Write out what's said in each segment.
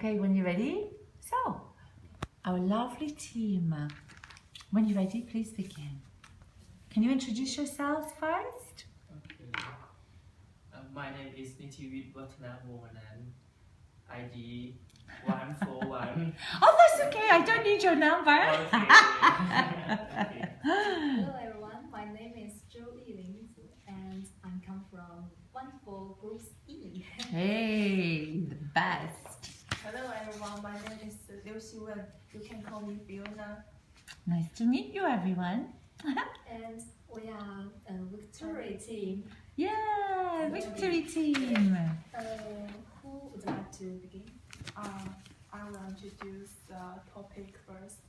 Okay, when you're ready. So, our lovely team, when you're ready, please begin. Can you introduce yourselves first? Okay. My name is Nitivit Watanamohanan, ID 141. Oh, that's okay. I don't need your number. Okay. Hello everyone, my name is Gr.E and I come from wonderful Gr.E. Hey, the best. Hello everyone, my name is Liu Xiwen. You can call me Fiona. Nice to meet you, everyone. And we are a victory team. Yeah, victory team. Who would like to begin? I will introduce the topic first.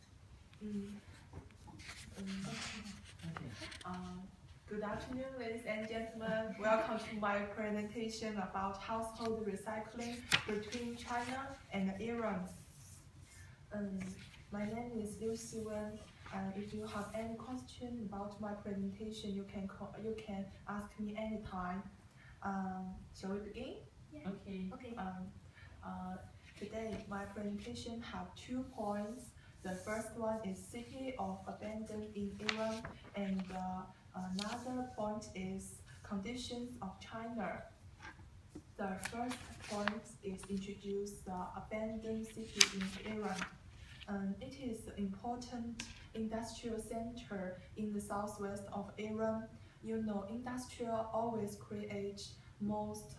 Good afternoon, ladies and gentlemen. Welcome to my presentation about household recycling between China and Iran. My name is Liu Xiwen. If you have any question about my presentation, you can ask me anytime. Shall we begin? Yeah. Okay. Today, my presentation have 2 points. The first one is city of abandoned in Iran, and another point is conditions of China. The first point is introduce the abandoned city in Iran. It is an important industrial center in the southwest of Iran. You know, industrial always creates most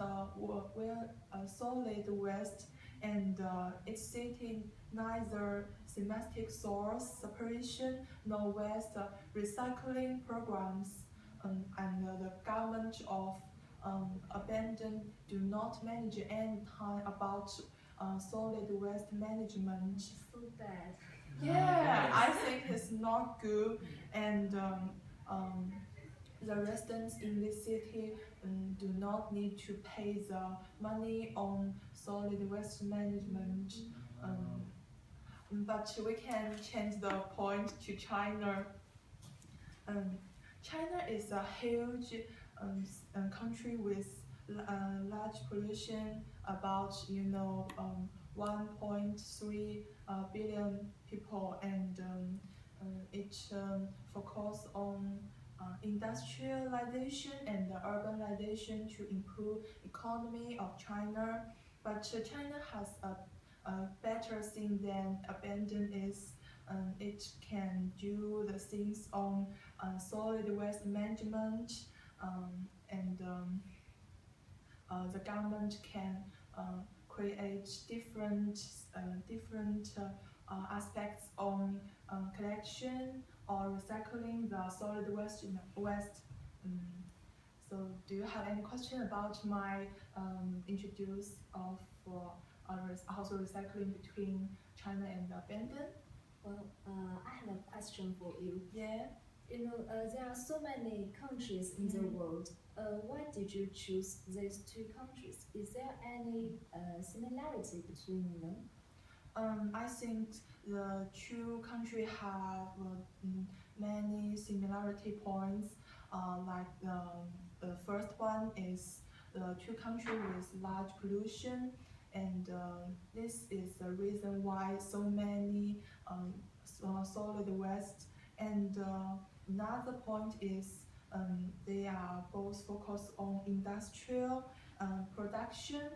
solid waste, and its city neither semantic source separation nor waste recycling programs, and the government of abandoned do not manage any time about solid waste management. So bad. Yeah, I think it's not good, and the residents in this city do not need to pay the money on solid waste management. But we can change the point to China. China is a huge country with large pollution, about 1.3 billion people, and it focus on industrialization and urbanization to improve economy of China. But China has a better thing than abandon is. It can do the things on solid waste management, and the government can create different aspects on collection or recycling the solid waste. So, do you have any question about my introduce of household recycling between China and abandon? Well, I have a question for you. Yeah. You know, there are so many countries in the world. Why did you choose these 2 countries? Is there any similarity between them? I think the 2 countries have many similarity points. Like the first one is the 2 countries with large pollution, and this is the reason why so many solid waste. And another point is they are both focused on industrial production.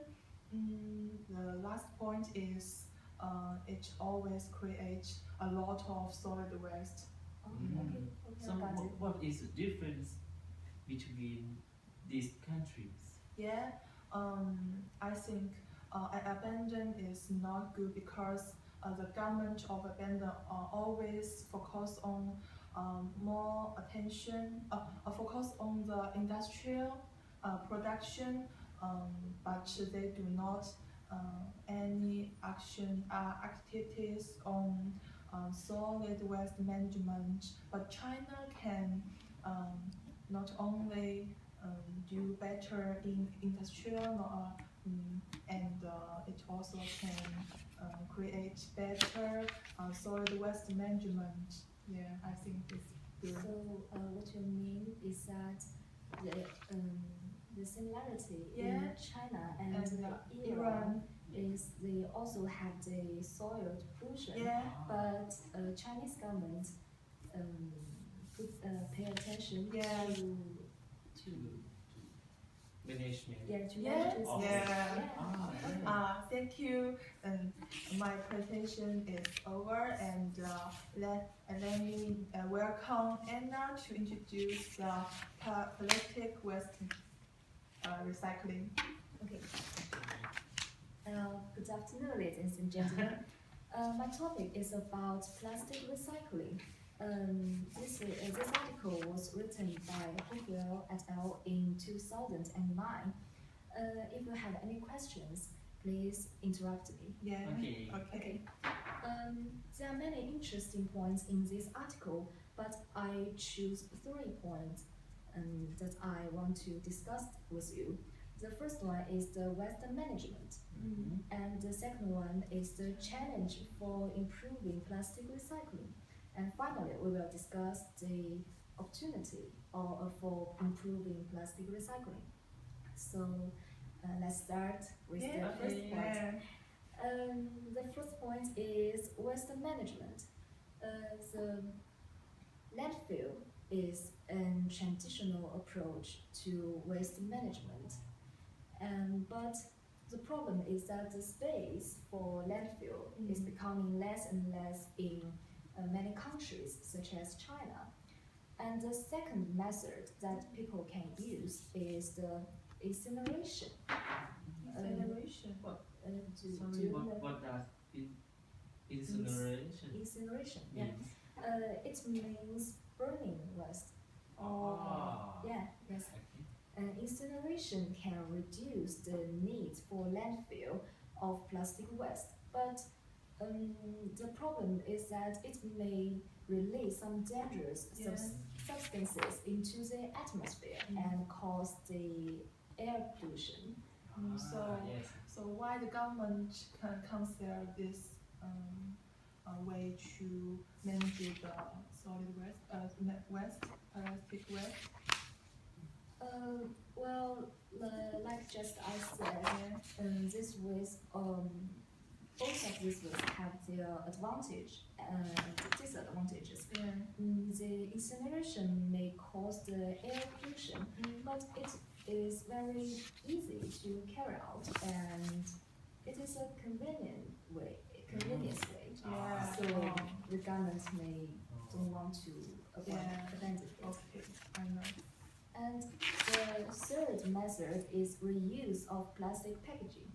The last point is it always creates a lot of solid waste. Okay. So what is the difference between these countries? Yeah, I think abandon is not good because the government of abandon always focus on more attention, focus on the industrial production, but they do not any activities on solid waste management. But China can not only do better in industrial, and it also can create better solid waste management. Yeah, I think it's good. So, what you mean is that the similarity in China and Iran is they also have the soil pollution, Yeah. but Chinese government pay attention Yeah. to Management. yeah to Yeah. manage this. Yeah. Yeah. Thank you. And my presentation is over, and let me welcome Anna to introduce the plastic waste recycling. Okay. Good afternoon, ladies and gentlemen. My topic is about plastic recycling. This article was written by Hopewell et al. In 2009. If you have any questions, please interrupt me. Yeah. Okay. Okay. There are many interesting points in this article, but I choose 3 points that I want to discuss with you. The first one is the waste management, and the second one is the challenge for improving plastic recycling. And finally, we will discuss the opportunity for improving plastic recycling. So let's start with the first point. Yeah. The first point is waste management. The landfill is a traditional approach to waste management, but the problem is that the space for landfill is becoming less and less in many countries, such as China. And the second method that people can use is the incineration. Incineration. Sorry, what does incineration Incineration, mean? It means burning waste. Yeah, yes. Incineration can reduce the need for landfill of plastic waste, but the problem is that it may release some dangerous substances into the atmosphere and cause the air pollution. So why the government can consider this way to manage the solid waste, plastic waste? Well, like just I said, this waste, both of these ways have their advantage and disadvantages. The incineration may cause the air pollution, but it is very easy to carry out, and it is a convenience way. So the government may don't want to abandon it. Okay, I know. And the third method is reuse of plastic packaging.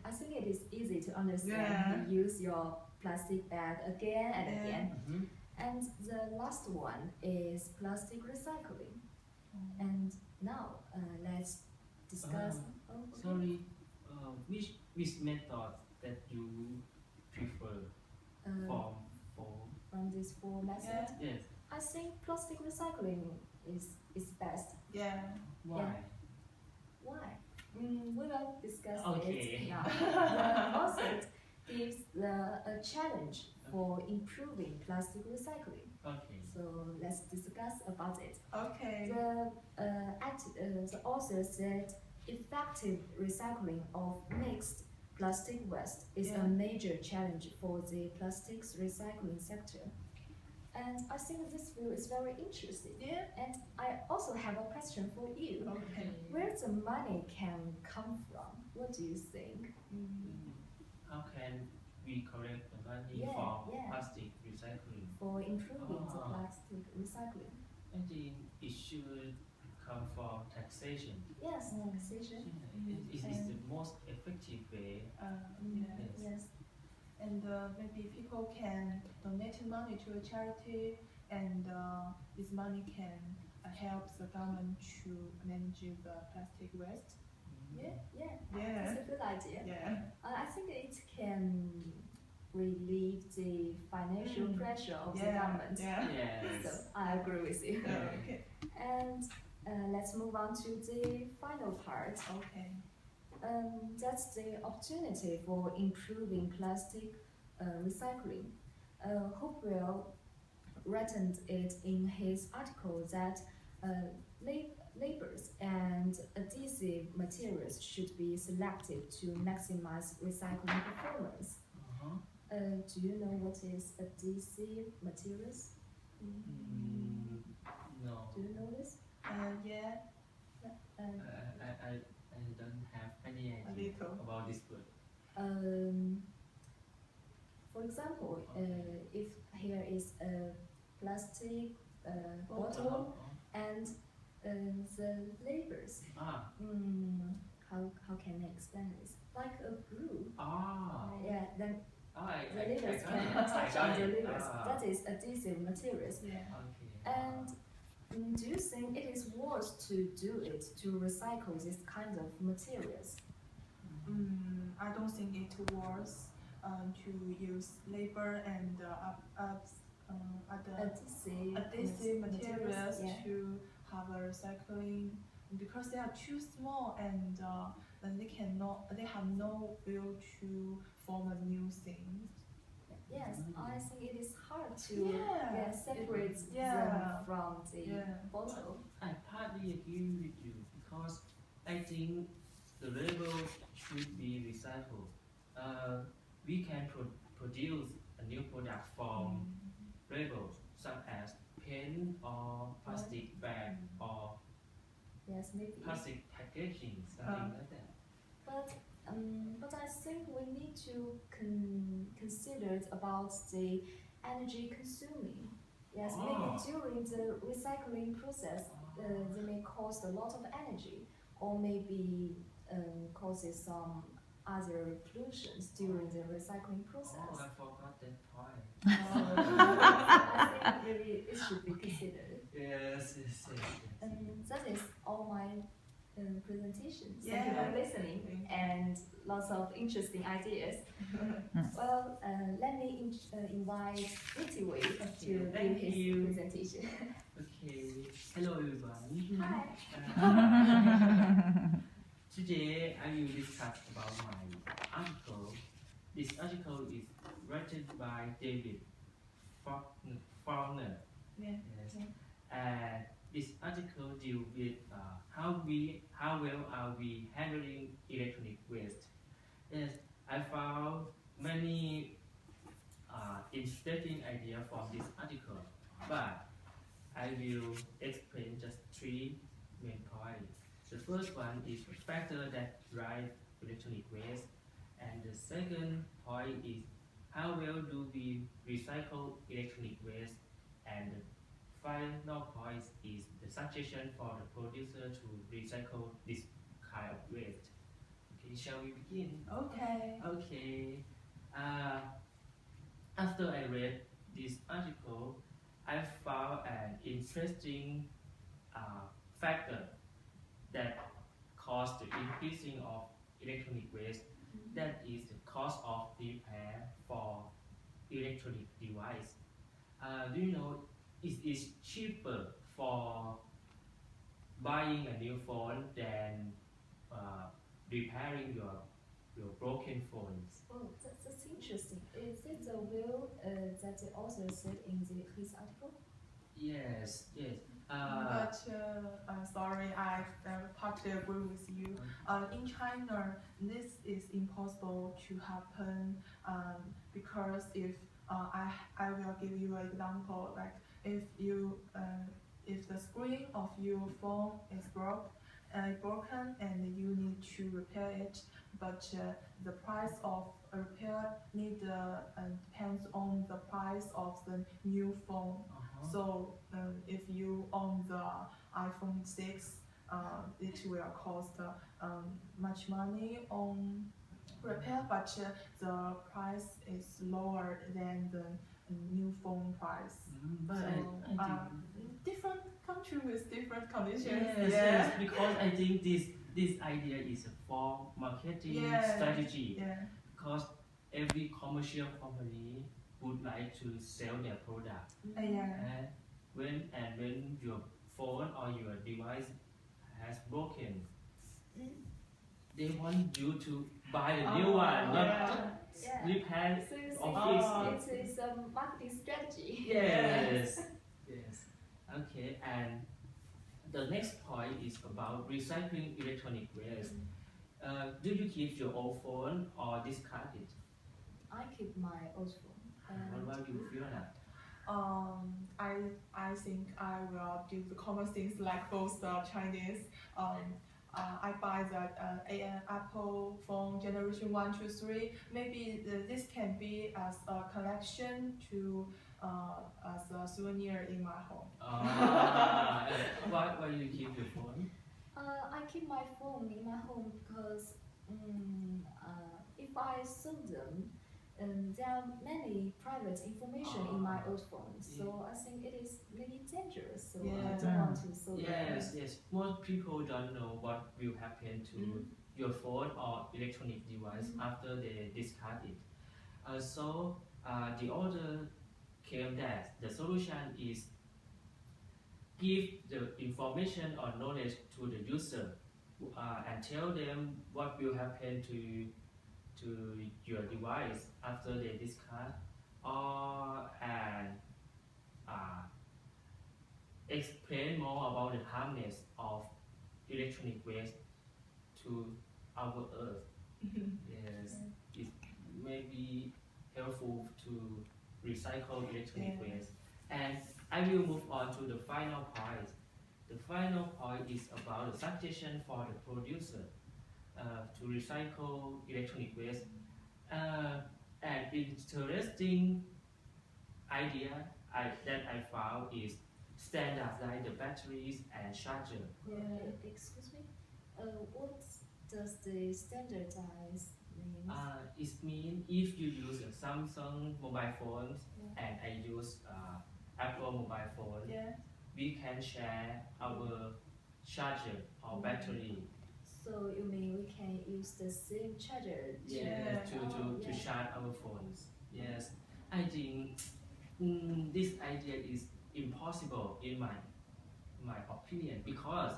I think it is easy to understand. You use your plastic bag again and again. And the last one is plastic recycling. And now let's discuss. Sorry, which method that you prefer from these 4 methods? Yes. I think plastic recycling is best. Yeah. Why? Why? We will discuss Okay. it now. The author gives a challenge for improving plastic recycling. Okay. So let's discuss about it. Okay. The author said effective recycling of mixed plastic waste is a major challenge for the plastics recycling sector. And I think this view is very interesting. And I also have a question for you. Okay. Where the money can come from? What do you think? How can we collect the money from plastic recycling? For improving the plastic recycling. I think it should come from taxation. Yes, taxation. It is the most effective way. Yes. And maybe people can donate money to a charity, and this money can help the government to manage the plastic waste. That's a good idea. I think it can relieve the financial pressure of the government. So I agree with you. Okay. And let's move on to the final part. Okay. That's the opportunity for improving plastic recycling. Hopewell written it in his article that labels and adhesive materials should be selected to maximize recycling performance. Do you know what is adhesive materials? No. Do you know this? Yeah, I don't have any a idea little. about this word. For example, if here is a plastic bottle and the labels, how can I explain this? Like a glue. Yeah, then the labels can attach on the labels. That is adhesive materials. Yeah. And do you think it is worth to do it to recycle this kind of materials? I don't think it worth to use labor and other adhesive materials yeah. to have a recycling because they are too small and they have no will to form a new thing. Yes, I think it is hard to separate them from the bottle. I partly agree with you because I think the label should be recycled. We can produce a new product from labels such as pen or plastic bag or maybe plastic packaging, something like that. But I think we need to consider about the energy consuming. Yes, maybe during the recycling process, they may cost a lot of energy, or maybe causes some other pollutions during the recycling process. I forgot that point. I think really it should be considered. Yes. That is all my presentation. Thank you for listening and lots of interesting ideas. Well, let me invite Itiwei to give his presentation. Okay. Hello everyone. Hi. Today I will discuss about my article. This article is written by David Faulkner. Yes. And this article deals with how well are we handling electronic waste. Yes, I found many interesting ideas from this article, but I will explain just 3 main points. The first one is the factor that drive electronic waste, and the second point is how well do we recycle electronic waste, and the final point is the suggestion for the producer to recycle this kind of waste. Okay, shall we begin? Okay. After I read this article, I found an interesting factor that caused the increasing of electronic waste. That is the cost of repair for electronic device. Do you know it is cheaper for buying a new phone than repairing your broken phones? Oh, that's interesting. Is it the will that the author said in his article? Yes. But sorry, I partly agree with you. In China, this is impossible to happen because if I will give you an example, like if the screen of your phone is broken and you need to repair it, but the price of repair depends on the price of the new phone. So if you own the iPhone 6, it will cost much money on repair, but the price is lower than the new phone price. Different country with different conditions. Yes, because I think this idea is for marketing strategy. Because every commercial company would like to sell their product. And when your phone or your device has broken, they want you to buy a new one, not repair or fix it. It's a marketing strategy. Yes. Okay, and the next point is about recycling electronic waste. Do you keep your old phone or discard it? I keep my old phone. What about you, Fiona? I think I will do the common things like both the Chinese. I buy the Apple phone generation 1, 2, 3. Maybe this can be as a collection to as a souvenir in my home. Why you keep your phone? I keep my phone in my home because if I sold them, there are many private information in my old phone, so I think it is maybe dangerous. So I don't want to sell them. Yes. Most people don't know what will happen to your phone or electronic device after they discard it. So the author claimed that the solution is give the information or knowledge to the user and tell them what will happen to your device after they discard, or and explain more about the harmness of electronic waste to our earth. Yes, it may be helpful to recycle electronic waste. And I will move on to the final point. The final point is about the suggestion for the producer to recycle electronic waste. An interesting idea that I found is standardize the batteries and charger. Excuse me. What does the standardize mean? It means if you use a Samsung mobile phone and I use Apple mobile phone, we can share our charger or battery. So you mean we can use the same charger? To charge our phones. Yes, I think this idea is impossible in my opinion, because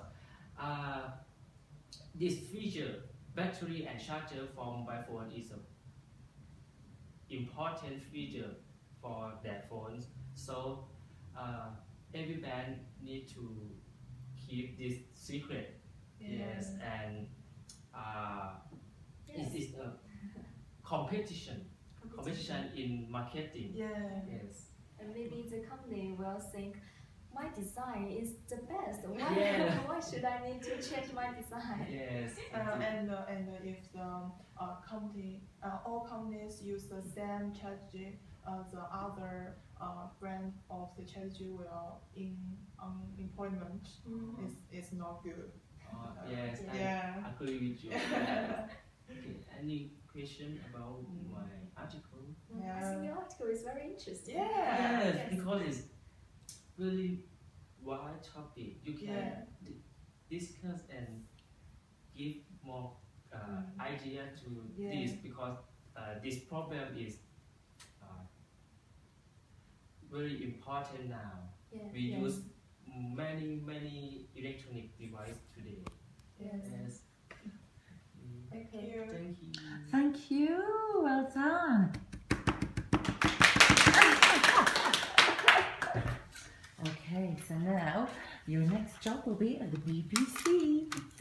this feature, battery and charger for mobile phone, is an important feature for their phones. So every band need to keep this secret. Yes, and it is a competition in marketing. Yes. And maybe the company will think, my design is the best. Why should I need to change my design? Yes. And if the company, all companies use the same strategy, the other brand of the strategy will in unemployment is not good. Yes, I agree with you. Okay, any question about my article? I think your article is very interesting. Yes, because it's really wide topic. You can discuss and give more idea to this, because this problem is very important now. We use many electronic devices today. Yes. Thank you. Thank you. Thank you. Well done. Okay, so now your next job will be at the BBC.